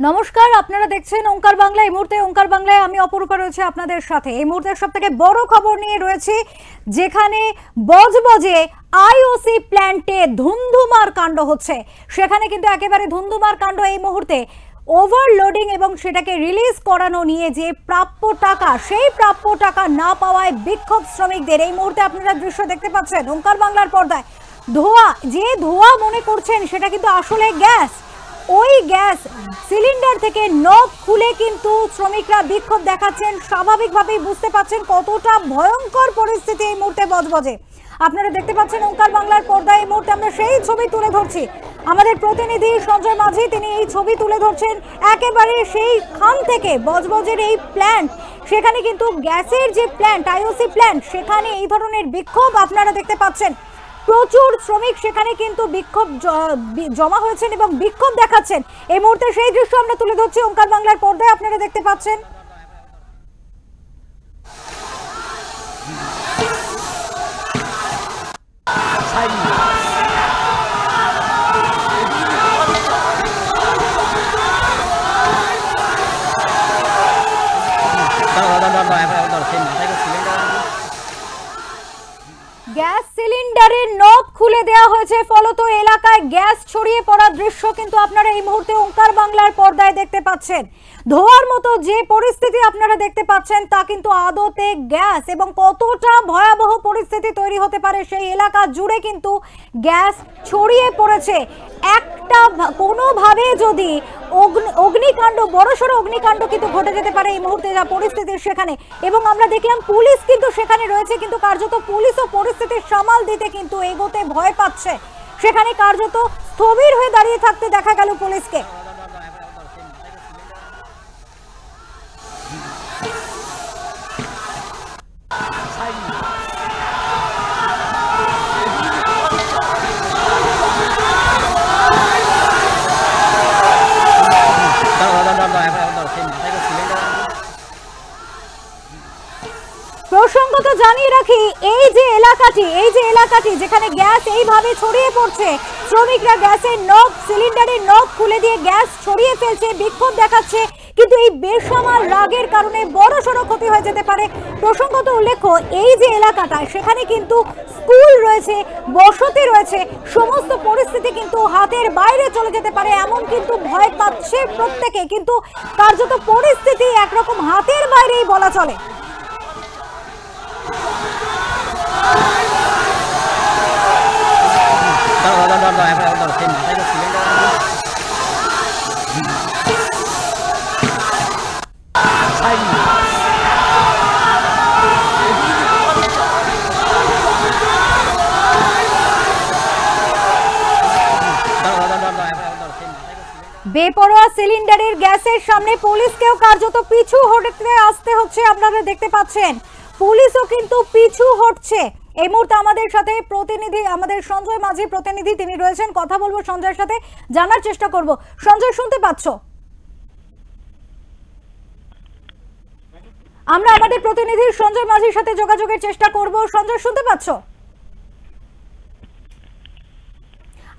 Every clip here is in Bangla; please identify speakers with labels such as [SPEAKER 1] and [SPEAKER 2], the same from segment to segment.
[SPEAKER 1] নমস্কার, আপনারা দেখছেন ওঙ্কার বাংলা। এই মুহূর্তে ওঙ্কার বাংলায় আমি অপরূপা রয়েছে আপনাদের সাথে। এই মুহূর্তের সবথেকে বড় খবর নিয়ে রয়েছে, যেখানে বজবজে আইওসি প্ল্যান্টে ধুন্ধুমার কাণ্ড হচ্ছে। সেখানে কিন্তু একেবারে ধুন্ধুমার কাণ্ড এই মুহূর্তে। ওভারলোডিং এবং সেটাকে রিলিজ করানো নিয়ে যে প্রাপ্য টাকা, সেই প্রাপ্য টাকা না পাওয়ায় বিক্ষোভ শ্রমিকদের। এই মুহূর্তে আপনারা দৃশ্য দেখতে পাচ্ছেন ওঙ্কার বাংলার পর্দায়। ধোঁয়া মনে করছেন সেটা কিন্তু আসলে গ্যাস। ওই গ্যাস সিলিন্ডার থেকে নব খুলে কিন্তু শ্রমিকরা বিক্ষোভ দেখাচ্ছেন। স্বাভাবিকভাবেই বুঝতে পাচ্ছেন কতটা ভয়ঙ্কর পরিস্থিতি এই মুহূর্তে বজবজে। আপনারা দেখতে পাচ্ছেন ওঙ্কার বাংলার পর্দায় এই মুহূর্তে আমরা সেই ছবি তুলে ধরছি। আমাদের প্রতিনিধি সঞ্জয় মাঝি তিনি এই ছবি তুলে ধরছেন একেবারে সেই খান থেকে। বজবজের এই প্ল্যান্ট, সেখানে কিন্তু গ্যাসের যে প্ল্যান্ট, আইওসি প্ল্যান্ট, সেখানে এই ধরনের বিক্ষোভ আপনারা দেখতে পাচ্ছেন। প্রচুর শ্রমিক সেখানে কিন্তু বিক্ষোভ জমা হয়েছেন এবং বিক্ষোভ দেখাচ্ছেন। এই মুহূর্তে সেই দৃশ্য আমরা তুলে ধরছি ওঙ্কার বাংলার পর্দায়, আপনারা দেখতে পাচ্ছেন। গ্যাস সিলিন্ডারের নব খুলে দেওয়া হয়েছে, ফলত এলাকায় গ্যাস ছড়িয়ে পড়ার দৃশ্য কিন্তু আপনারা এই মুহূর্তে ওঙ্কার বাংলার পর্দায় দেখতে পাচ্ছেন। ধোঁয়ার মতো যে পরিস্থিতি আপনারা দেখতে পাচ্ছেন তা কিন্তু আদতে গ্যাস, এবং কতটা ভয়াবহ পরিস্থিতি তৈরি হতে পারে সেই এলাকা জুড়ে কিন্তু গ্যাস ছড়িয়ে পড়েছে। একটা কোনোভাবে যদি অগ্নিকাণ্ড, বড়সড় অগ্নিকাণ্ড কিন্তু ঘটে যেতে পারে এই মুহূর্তে যা পরিস্থিতি সেখানে। এবং আমরা দেখলাম পুলিশ কিন্তু সেখানে রয়েছে, কিন্তু কার্যত পুলিশও পরিস্থিতির সামাল দিতে কিন্তু এগোতে ভয় পাচ্ছে। সেখানে কার্যত স্থবির হয়ে দাঁড়িয়ে থাকতে দেখা গেল পুলিশকে। প্রসঙ্গত জানিয়ে রাখি, এই যে এলাকাটি যেখানে গ্যাস এইভাবে ছড়িয়ে পড়ছে, শ্রমিকরা গ্যাসের নব, সিলিন্ডারের নব খুলে দিয়ে গ্যাস ছড়িয়ে ফেলছে, বিক্ষোভ দেখাচ্ছে, কিন্তু এই বেসামাল রাগের কারণে বড়সড় ক্ষতি হয়ে যেতে পারে। প্রসঙ্গত উল্লেখ্য, এই যে এলাকাটা, সেখানে কিন্তু স্কুল রয়েছে, বসতি রয়েছে, সমস্ত পরিস্থিতি কিন্তু হাতের বাইরে চলে যেতে পারে, এমন কিন্তু ভয় পাচ্ছে প্রত্যেকে। কিন্তু কার্যত পরিস্থিতি একরকম হাতের বাইরেই বলা চলে। বেপরোয়া সিলিন্ডারের গ্যাসের সামনে পুলিশকেও কার্যত পিছু হটতে আসতে হচ্ছে। আপনারা দেখতে পাচ্ছেন পুলিশও কিন্তু পিছু হটছে। এই মুহূর্তে আমাদের সাথে প্রতিনিধি, আমাদের সঞ্জয় মাঝি প্রতিনিধি তিনি রয়েছেন, কথা বলবো সঞ্জয়ের সাথে, জানার চেষ্টা করব। সঞ্জয়, শুনতে পাচ্ছ? আমরা আমাদের প্রতিনিধি সঞ্জয় মাঝির সাথে যোগাযোগের চেষ্টা করব। সঞ্জয়, শুনতে পাচ্ছ?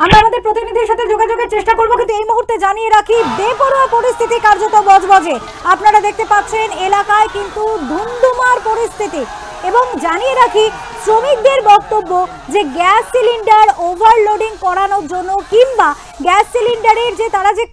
[SPEAKER 1] আমরা আমাদের প্রতিনিধির সাথে যোগাযোগের চেষ্টা করব, কিন্তু এই মুহূর্তে জানিয়ে রাখি বেপরোয়া পরিস্থিতি কার্যত বজবজে। আপনারা দেখতে পাচ্ছেন এলাকায় কিন্তু ধুন্ধুমার পরিস্থিতি। এবং জানিয়ে রাখি, শ্রমিকদের বক্তব্য যে গ্যাস সিলিন্ডার ওভারলোডিং করানোর জন্য, কিংবা গ্যাস সিলিন্ডারের যে তারা যে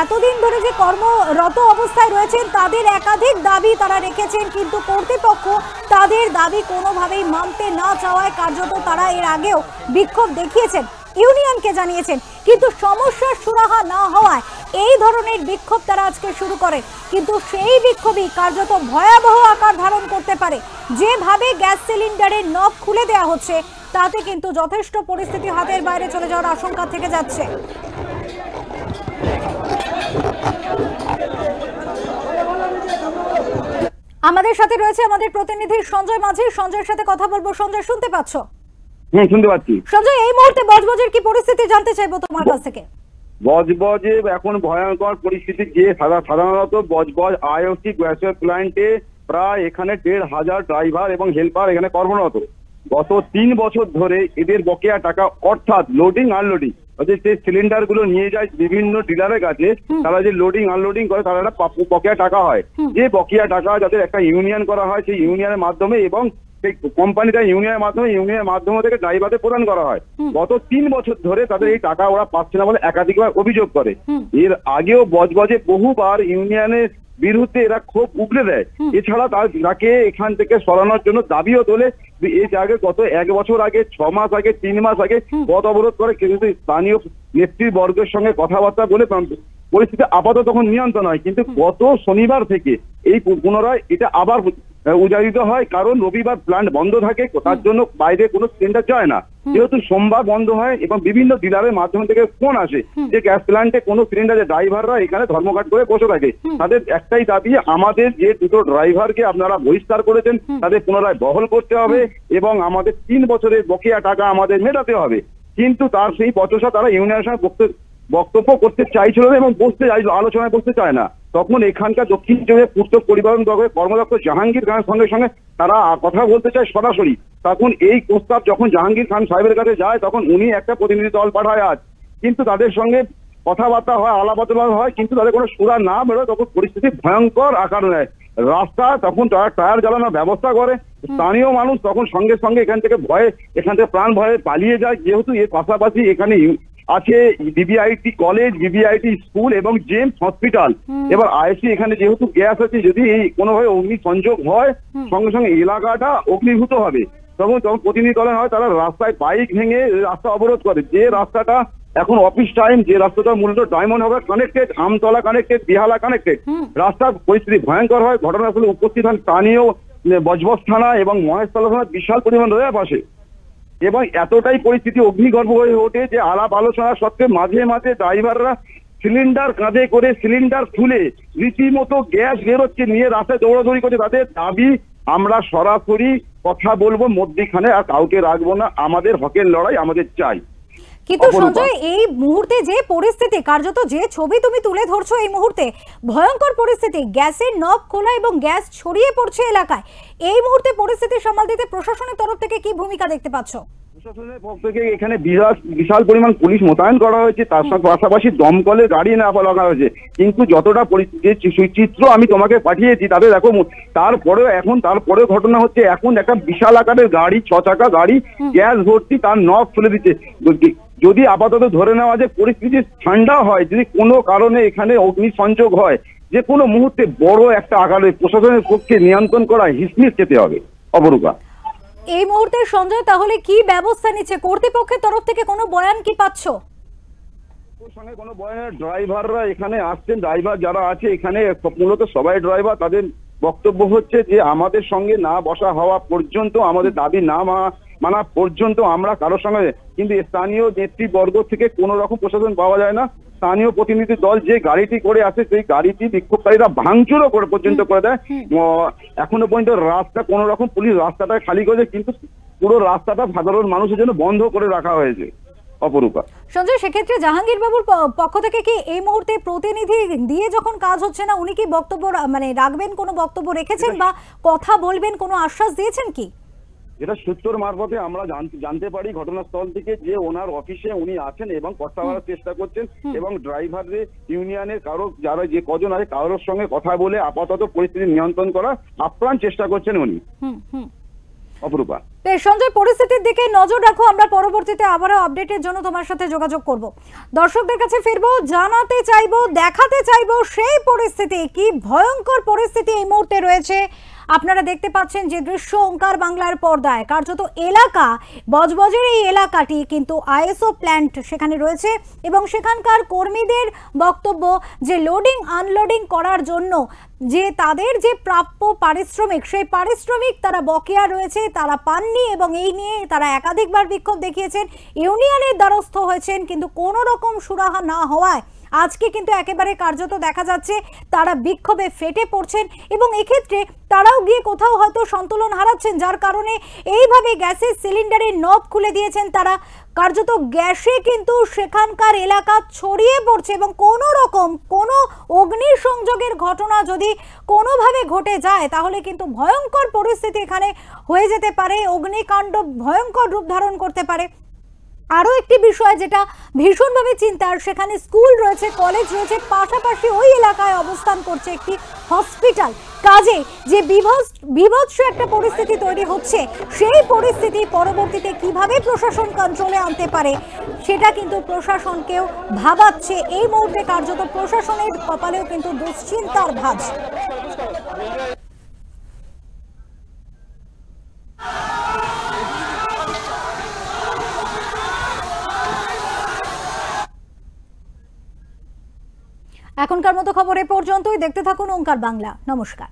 [SPEAKER 1] এতদিন ধরে যে কর্মরত অবস্থায় রয়েছেন, তাদের একাধিক দাবি তারা রেখেছেন, কিন্তু কর্তৃপক্ষ তাদের দাবি কোনোভাবেই মানতে না চাওয়ায় কার্যত তারা এর আগেও বিক্ষোভ দেখিয়েছেন, ইউনিয়নকে জানিয়েছেন, কিন্তু সমস্যার সুরাহা না হওয়ায় এই ধরনের বিক্ষোভ তারা আজকে শুরু করে। কিন্তু সেই বিক্ষোভই কার্যত ভয়াবহ আকার ধারণ করতে পারে। যেভাবে গ্যাস সিলিন্ডারের নব খুলে দেওয়া হচ্ছে, তাতে কিন্তু যথেষ্ট পরিস্থিতি হাতের বাইরে চলে যাওয়ার আশঙ্কা থেকে যাচ্ছে। আমাদের সাথে রয়েছে আমাদের প্রতিনিধি সঞ্জয় মাঝি, সঞ্জয়ের সাথে কথা বলবো। সঞ্জয়, শুনতে পাচ্ছ?
[SPEAKER 2] হ্যাঁ, শুনতে পাচ্ছি।
[SPEAKER 1] সঞ্জয়, এই মুহূর্তে বজবজের কি পরিস্থিতি জানতে চাইবো তোমার কাছ থেকে।
[SPEAKER 2] বজবজে এখন ভয়ঙ্কর পরিস্থিতি। যে সাধারণত বজবজ আইওসি গ্যাস প্ল্যান্টে প্রায় এখানে ১,৫০০ ড্রাইভার এবং হেল্পার এখানে কর্মরত। গত 3 বছর ধরে এদের বকেয়া টাকা অর্থাৎ লোডিং আনলোডিং অর্থাৎ যে সিলিন্ডার গুলো নিয়ে যায় বিভিন্ন ডিলারের কাছে, তারা যে লোডিং আনলোডিং করে তারা একটা বকেয়া টাকা হয়, যে বকেয়া টাকা যাদের একটা ইউনিয়ন করা হয় সেই ইউনিয়নের মাধ্যমে এবং সেই কোম্পানিটা ইউনিয়নের মাধ্যমে থেকে ড্রাইভারদের প্রদান করা হয়। গত 3 বছর ধরে তাদের এই টাকা ওরা পাচ্ছে না বলে একাধিকবার অভিযোগ করে। এর আগেও বজবজে বহুবার ইউনিয়নের বিরুদ্ধে এরা ক্ষোভ উগড়ে দেয়। এছাড়া তাকে এখান থেকে সরানোর জন্য দাবিও তোলে। এর আগে গত 1 বছর আগে, 6 মাস আগে, 3 মাস আগে পথ অবরোধ করে, কিন্তু স্থানীয় নেতৃবর্গের সঙ্গে কথাবার্তা বলে পরিস্থিতি আপাতত তখন নিয়ন্ত্রণ হয়। কিন্তু গত শনিবার থেকে এই পুনরায় এটা আবার উজাড়িত হয়, কারণ রবিবার প্ল্যান্ট বন্ধ থাকে, তার জন্য বাইরে কোনো সিলিন্ডার যায় না। যেহেতু সোমবার বন্ধ হয় এবং বিভিন্ন ডিলারের মাধ্যমে থেকে ফোন আসে যে গ্যাস প্ল্যান্টে কোনো সিলিন্ডারের ড্রাইভাররা এখানে ধর্মঘট করে বসে থাকে। তাদের একটাই দাবি, আমাদের যে 2টো ড্রাইভারকে আপনারা বহিষ্কার করেছেন তাদের পুনরায় বহাল করতে হবে এবং আমাদের 3 বছরের বকেয়া টাকা আমাদের মেটাতে হবে। কিন্তু তার সেই বচসা তারা ইউনিয়নের সঙ্গে বক্তব্য করতে চাইছিল এবং বসতে চাইছিল, আলোচনায় বসতে চায় না। তখন এখানকার দক্ষিণ জেলা পূর্ত পরিবহন বিভাগের কর্মদক্ষ জাহাঙ্গীর খানের সঙ্গে সঙ্গে তারা কথা বলতে চায় সরাসরি। তখন এই প্রস্তাব যখন জাহাঙ্গীর খান সাহেবের কাছে যায় তখন উনি একটা প্রতিনিধি দল পাঠায় আজ, কিন্তু তাদের সঙ্গে কথাবার্তা হয়, আলাপ আলোচনা হয়, কিন্তু তাদের কোনো সুরা না বেরোয়। তখন পরিস্থিতি ভয়ঙ্কর আকার নেয়। রাস্তা তখন তারা টায়ার জ্বালানোর ব্যবস্থা করে। স্থানীয় মানুষ তখন সঙ্গে সঙ্গে এখান থেকে প্রাণ ভয়ে পালিয়ে যায়, যেহেতু এর পাশাপাশি এখানে আছে বিবিআইটি কলেজ, বিবিআইটি স্কুল এবং জেমস হসপিটাল। এবার আইসি এখানে যেহেতু গ্যাস আছে, যদি কোনোভাবে অগ্নি সংযোগ হয় সঙ্গে সঙ্গে এলাকাটা অগ্নিভূত হবে। তখন প্রতিনিধি দল হয়, তারা রাস্তায় বাইক ভেঙে রাস্তা অবরোধ করে। যে রাস্তাটা এখন অফিস টাইম, যে রাস্তাটা মূলত diamond Harbour connected, Amtala connected, Behala connected, রাস্তার পরিস্থিতি ভয়ঙ্কর হয়। ঘটনাস্থলে উপস্থিত হন স্থানীয় বজবজ থানা এবং মহেশতলা থানার বিশাল পরিমাণ রয়ে পাশে, এবং এতটাই পরিস্থিতি অগ্নিগর্ভ হয়ে ওঠে যে আলাপ আলোচনা সত্ত্বেও মাঝে মাঝে ড্রাইভাররা সিলিন্ডার কাঁধে করে সিলিন্ডার খুলে রীতিমতো গ্যাস বেরোচ্ছে নিয়ে রাস্তায় দৌড়াদৌড়ি করছে। তাদের দাবি, আমরা সরাসরি কথা বলবো, মধ্যখানে আর কাউকে রাখবো না, আমাদের হকের লড়াই আমাদের চাই।
[SPEAKER 1] কিন্তু সঞ্জয়, এই মুহূর্তে যে পরিস্থিতি, কার্যত যে ছবি তুমি তুলে ধরছো, এই মুহূর্তে ভয়ঙ্কর পরিস্থিতি, গ্যাসের নব খোলা এবং গ্যাস ছড়িয়ে পড়ছে এলাকায়। এই মুহূর্তে পরিস্থিতি সামাল দিতে প্রশাসনের তরফ থেকে কি ভূমিকা দেখতে পাচ্ছ?
[SPEAKER 2] প্রশাসনের পক্ষ থেকে এখানে বিশাল পরিমাণ পুলিশ মোতায়েন করা হয়েছে, তার পাশাপাশি দমকলের গাড়ি না লাগা হয়েছে। কিন্তু যতটা চিত্র আমি তোমাকে পাঠিয়েছি তাদের দেখো, তারপরেও ঘটনা হচ্ছে। এখন একটা বিশাল আকারের গাড়ি, 6 চাকা গাড়ি গ্যাস ভর্তি, তার নব খুলে দিচ্ছে। যদি আপাতত ধরে নেওয়া যে পরিস্থিতি ঠান্ডা হয়, যদি কোনো কারণে এখানে অগ্নিসংযোগ হয়, যে কোনো মুহূর্তে বড় একটা আকারে প্রশাসনের পক্ষে নিয়ন্ত্রণ করা হিসমিস যেতে হবে। অপরূপা,
[SPEAKER 1] এই মুহূর্তে সঞ্জয় তাহলে কি ব্যবস্থা নিচ্ছে কর্তৃপক্ষের তরফ থেকে? কোনো বয়ান কি পাচ্ছ?
[SPEAKER 2] সঙ্গে কোনো বয়ানের ড্রাইভাররা এখানে আসছেন, ড্রাইভার যারা আছে এখানে মূলত সবাই ড্রাইভার, তাদের বক্তব্য হচ্ছে যে আমাদের সঙ্গে না বসা হওয়া পর্যন্ত, আমাদের দাবি না মানা পর্যন্ত আমরা কারোর সঙ্গে, কিন্তু স্থানীয় নেতৃবর্গ থেকে কোনো রকম প্রশাসন পাওয়া যায় না। স্থানীয় প্রতিনিধি দল যে গাড়িটি করে আসে সেই গাড়িটি বিক্ষোভকারীরা ভাঙচুরও পর্যন্ত করে দেয়। এখনো পর্যন্ত রাস্তা কোনো রকম পুলিশ রাস্তাটা খালি করেছে, কিন্তু পুরো রাস্তাটা সাধারণ মানুষের জন্য বন্ধ করে রাখা হয়েছে। অপরূপা,
[SPEAKER 1] সঞ্জয়, সেক্ষেত্রে জাহাঙ্গীর বাবুর পক্ষ থেকে কি এই মুহূর্তে প্রতিনিধি দিয়ে যখন কাজ হচ্ছে না, উনি কি বক্তব্য রাখবেন, কোনো বক্তব্য রেখেছেন বা কথা বলবেন, কোনো আশ্বাস দিয়েছেন কি?
[SPEAKER 2] যেটা সূত্র মারফতে আমরা জানতে পারি ঘটনাস্থল থেকে, যে ওনার অফিসে উনি আছেন এবং কথা বলার চেষ্টা করছেন এবং ড্রাইভারদের ইউনিয়নের যারা যে কজন আছে কারোর সঙ্গে কথা বলে আপাতত পরিস্থিতি নিয়ন্ত্রণ করা আপ্রাণ চেষ্টা করছেন উনি। অপরূপা,
[SPEAKER 1] সঞ্জয়, পরিস্থিতির দিকে নজর রাখো, আমরা পরবর্তীতে আবারও আপডেটের জন্য তোমার সাথে যোগাযোগ করব। দর্শকদের কাছে ফিরবো, জানাতে চাইবো, দেখাতে চাইবো সেই পরিস্থিতি, কি ভয়ঙ্কর পরিস্থিতি এই মুহূর্তে রয়েছে। আপনারা দেখতে পাচ্ছেন যে দৃশ্য ওঙ্কার বাংলার পর্দায়, কার্যত এলাকা, বজবজের এই এলাকাটি কিন্তু আইএসও প্ল্যান্ট সেখানে রয়েছে এবং সেখানকার কর্মীদের বক্তব্য যে লোডিং আনলোডিং করার জন্য যে তাদের যে প্রাপ্য পারিশ্রমিক, সেই পারিশ্রমিক তারা বকেয়া রয়েছে, তারা পাননি এবং এই নিয়ে তারা একাধিকবার বিক্ষোভ দেখিয়েছেন, ইউনিয়নের দ্বারস্থ হয়েছেন, কিন্তু কোনো রকম সুরাহা না হওয়ায় আজকে কিন্তু একেবারে কার্যত দেখা যাচ্ছে তারা বিক্ষোভে ফেটে পড়ছেন এবং এক্ষেত্রে তারাও গিয়ে কোথাও হয়তো সন্তুলন হারাচ্ছেন, যার কারণে এইভাবে গ্যাসের সিলিন্ডারের নব খুলে দিয়েছেন তারা। কার্যত গ্যাসে কিন্তু সেখানকার এলাকা ছড়িয়ে পড়ছে এবং কোনো রকম কোনো অগ্নিসংযোগের ঘটনা যদি কোনোভাবে ঘটে যায় তাহলে কিন্তু ভয়ঙ্কর পরিস্থিতি এখানে হয়ে যেতে পারে, অগ্নিকাণ্ড ভয়ঙ্কর রূপ ধারণ করতে পারে। আরও একটি বিষয় যেটা ভীষণভাবে চিন্তার, সেখানে স্কুল রয়েছে, কলেজ রয়েছে, পাশাপাশি ওই এলাকায় অবস্থান করছে একটি হসপিটাল। কাজে যে বিভৎস একটা পরিস্থিতি তৈরি হচ্ছে, সেই পরিস্থিতি পরবর্তীতে কিভাবে প্রশাসন কন্ট্রোলে আনতে পারে সেটা কিন্তু প্রশাসনকেও ভাবাচ্ছে। এই মুহূর্তে কার্যত প্রশাসনের কপালেও কিন্তু দুশ্চিন্তার ভাঁজ। এখনকার মতো খবর এ পর্যন্তই। দেখতে থাকুন ওঙ্কার বাংলা। নমস্কার।